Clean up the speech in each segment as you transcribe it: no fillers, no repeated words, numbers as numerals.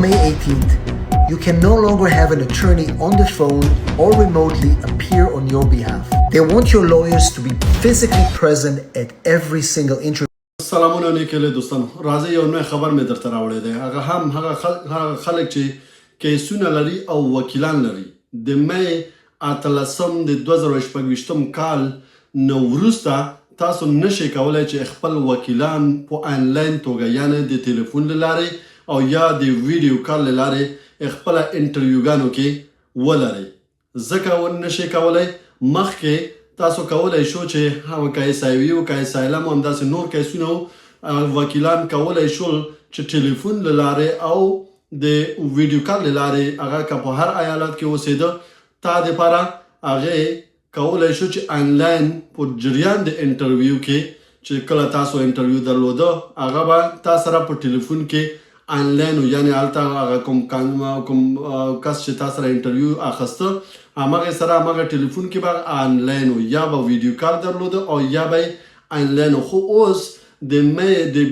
May 18th, you can no longer have an attorney on the phone or remotely appear on your behalf. They want your lawyers to be physically present at every single interview. سلامونه نیکله دوستانو راځي یو نوې خبر مې درته راوړی دی هغه خلک چې کیسونه لري او وکیلان لري د می 18 د 2024 کال نو وروسته تاسو نشئ کولای چې خپل وکیلان په آنلاین توګه یعنی د ټلیفون له لارې او یا د ویډیو کال له لارې خپل انټرویوګانو کې ولرئ ځکه نشئ کولای مخکې تاسو کولای شو چې هغه کیسایوي او کیسایلم هم داسې نور کیسونه وکیلان کولای شول چې ټلیفون له لارې او د ویډیو کال له لارې هغه که په هر ایالت کې اوسېده تا دپاره هغې کولای شو چې آنلاین په جریان د انټرویو کې چې کله تاسو انټرویو درلوده هغه به تا سره په ټلیفون کې آنلاین یعنی هلته هغه کوم کس چې تا سره انټرویو اخیسته همغه سره همغه ټلیفون کې به آنلاین یا به ویډیو کال درلوده او یا به آنلاین خو اوس د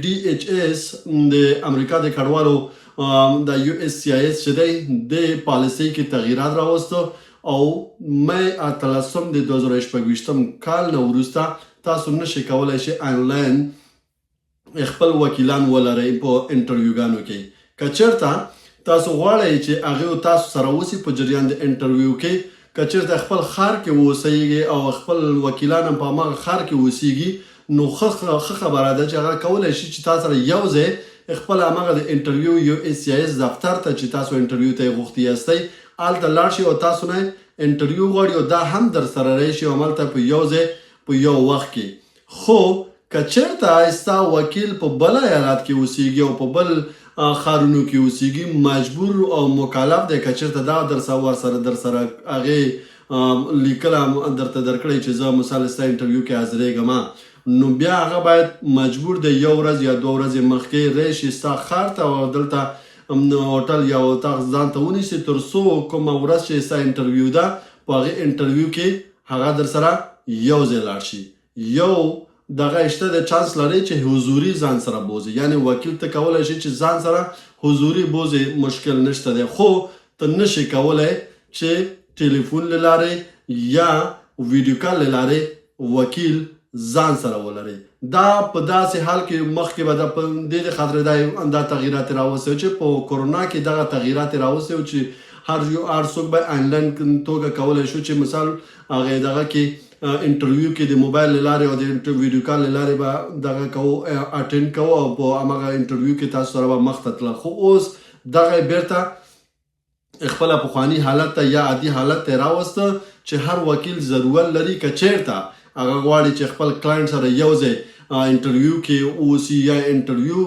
ډي ایچ اس د امریکا د کډوالو د یو اس سی اس چې دی د پالیسۍ کې تغییرات راوسته او می 18 د 2024 کال نه وروسته تاسو نشئ کولای شئ آنلاین خپل وکیلان ولرئ په انټرویوګانو کې که چېرته تاسو غواړئ چې هغې تاسو سره اوسي په جریان د انټرویو کې که چېرته خپل ښار کې اوسیږي او خپل وکیلان هم په هماغه ښار کې اوسیږي نو ښه خبره ده چې هغه کولی شي چې تاسو سره یو ځای خپل هماغه د انټرویو یو اس سی اس دفتر ته چې تاسو انټرویو ته یې غوښتي یاستئ هلته لاړ شئ او تاسو نه انټرویو غواړي او دا هم در سره راشي او هملته په یو ځای په یو وخت کې خو که چېرته ستا وکیل په بل ایالت کې اوسیږي او په بل ښارونو کې اوسیږي مجبور او مکلف دی که چېرته دا ورسره در سره هغې لیکل درته درکړی چې زه مثال ستا انټرویو کې حاضرېږم نو بیا هغه باید مجبور دی یو ورځ یا دوه ورځې مخکې راشي ستا ښار ته او دلته هوټل یا اتاق ځان ته ونیسي تر څو کومه ورځ چې ستا انټرویو ده په هغې انټرویو کې هغه در سره یو ځای لاړ شي یو دغه شته د چانس لري چې حضوري ځان سره بوزي یعنی وکیل ته کولی شي چې ځان سره حضوري بوزي مشکل نشته دی خو ته نشي کولی چې ټلیفون له لارې یا ویډیو کال له لارې وکیل ځان سره ولري دا په داسې حال کې مخکې به د دې خاطر دا تغییرات راوستي چې په کورونا کې دغه تغییرات راوستي چې هر څوک به آنلاین توګه کولی شو چې مثال هغې دغه کې انټرویو کې د موبایل له لارې او د ویډیو کال له لارې به دغه کوو اټینډ کوو او په همغه انټرویو کې تاسو سره به مخ ته تله خو اوس دغه بیرته خپله پخواني حالت ته یا عادي حالت ته راوسته چې هر وکیل ضرورت لري که چېرته هغه غواړي چې خپل کلاینټ سره یو ځای انټرویو کې اوسي یا انټرویو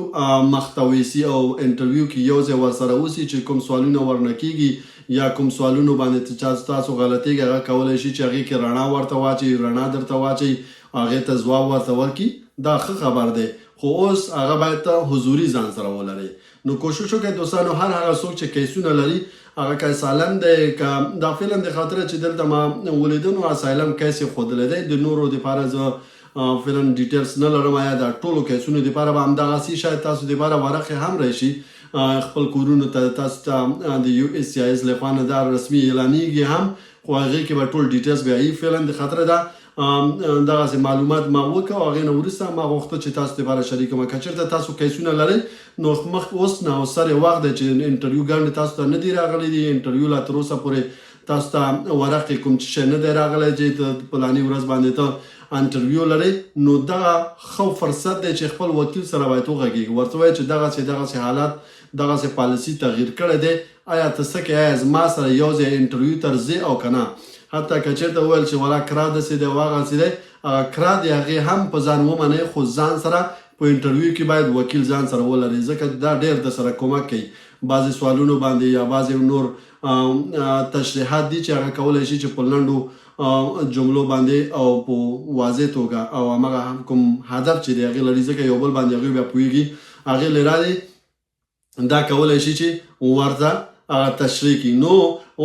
مخته او انټرویو کې یو ځای ورسره اوسي چې کوم سوالونه ورنه کېږي یا کوم سوالونو باندې چې تاسو غلطیږي هغه کولی شي چې هغې کې رڼا ورته واچوي رڼا درته واچوي هغې ته ځواب ورته ورکړي دا ښه خبر دی خو اوس هغه باید ته حضوري ځان سره ولرئ نو کوشش وکړئ دوستانو هر هغه څوک چې کیسونه لري هغه که اسایلم دی که دا فعلا د خاطره چې دلته ما ولیده نو اسایلم کیس یې ښودلی دی د نورو دپاره زه فعلا ډیټیلز نه لرم یا د ټولو کیسونو دپاره به همدغسې شاید تاسو دپاره ورقې هم راشي خپل کورونو ته تاسو ته د یو اس سی اس لخوا نه دا رسمي اعلانیږي هم خو هغې کې به ټول ډیټیلز بیا یي فعلا د خاطره ده دغسې معلومات ما وکړه او هغې نه وروسته ما غوښته چې تاسو دپاره شریک کړم که چېرته تاسو کیسونه لرئ نو اوس نه او سر وخت دی چې انټرویوګانې تاسو ته نه دي راغلی دي انټرویو لا تر اوسه پورې تاسو ته ورقې کوم چې شی نه دی راغلی چې ته فلاني ورځ باندې ته انټرویو لرئ نو دغه ښه فرصت دی چې خپل وکیل سره باید وغږېږي ورته وایي چې دغسې حالات دغسې پالیسي تغییر کړی دی آیا ته څه کوې آیا زما سره یو ځای انټرویو ته ځې او که نه حتی که چېرته وویل چې ولا کرا داسې دی او هغسې دی هغه کرا دی هغې هم په ځان ومنئ خو ځان سره په انټرویو کې باید وکیل ځان سره ولري ځکه دا ډېر د سره کومک کوي بعضې سوالونو باندې یا بعضې نور تشریحات دي چې هغه کولی شي چې په لنډو جملو باندې او په واضح توګه او همغه کوم هدف چې دی هغې لري ځکه یو بل باندې هغوی بیا پوهېږي هغې له لارې دا کولی شي چې ورته تشریح کړي نو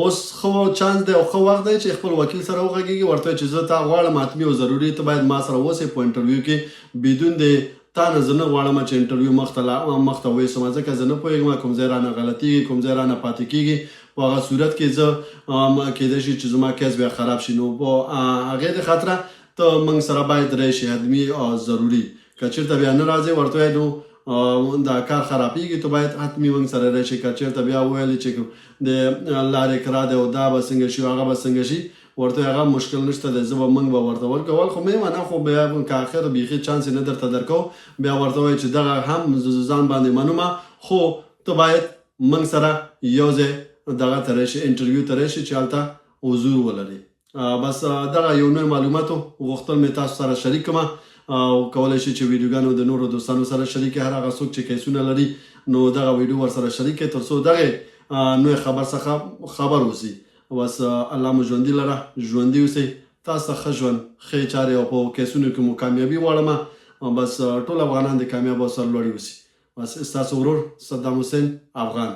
اوس ښه چانس دی او ښه وخت دی چې خپل وکیل سره وغږېږي ورته چې زه تا غواړم حتمي او ضروري ته باید ما سره اوسې په انټرویو کې بدون د تا نه زه نه غواړم چې انټرویو مخته ویسم ځکه زه نه پوهېږم کوم ځای رانه غلطېږي کوم ځای رانه پاتې کېږي په هغه صورت کې زه کېدای شي چې زما کیس بیا خراب شي نو په هغې د خاطره ته موږ سره باید راشي حتمي او ضروري که چېرته بیا نه راځې ورته وایې نو دا کار خرابېږي ته باید حتمي موږ سره راشي که چېرته بیا وویلې چې د لارې کرا دی او دا به څنګه شي هغه به څنګه شي ورته هغه مشکل نشته دی زه به موږ به ورته ورکول خو مې منه خو بیا که آخر بیخي چانس یې نه درته درکو بیا ورته وایي چې دغه هم ځان باندې منمه خو ته باید موږ سره یو ځای دغه ته راشي انټرویو ته راشي چې هلته حضور ولري بس دغه یو نوی معلوماتو غوښتل مې تاسو سره شریک کړم او کولی شي چې ویډیوګانو د نورو دوستانو سره شریک کړي هر هغه څوک چې کیسونه لري نو دغه ویډیو ورسره شریک کړي تر څو دغه نوی خبر څخه خبر اوسي بس الله مو ژوندي لره ژوندي اوسئ تاسو ته ښه ژوند ښې چارې او په کیسونو کې مو کامیابي غواړم بس ټول افغانان د کامیاب او سرلوړي اوسي بس ستاسو ورور صدام حسین افغان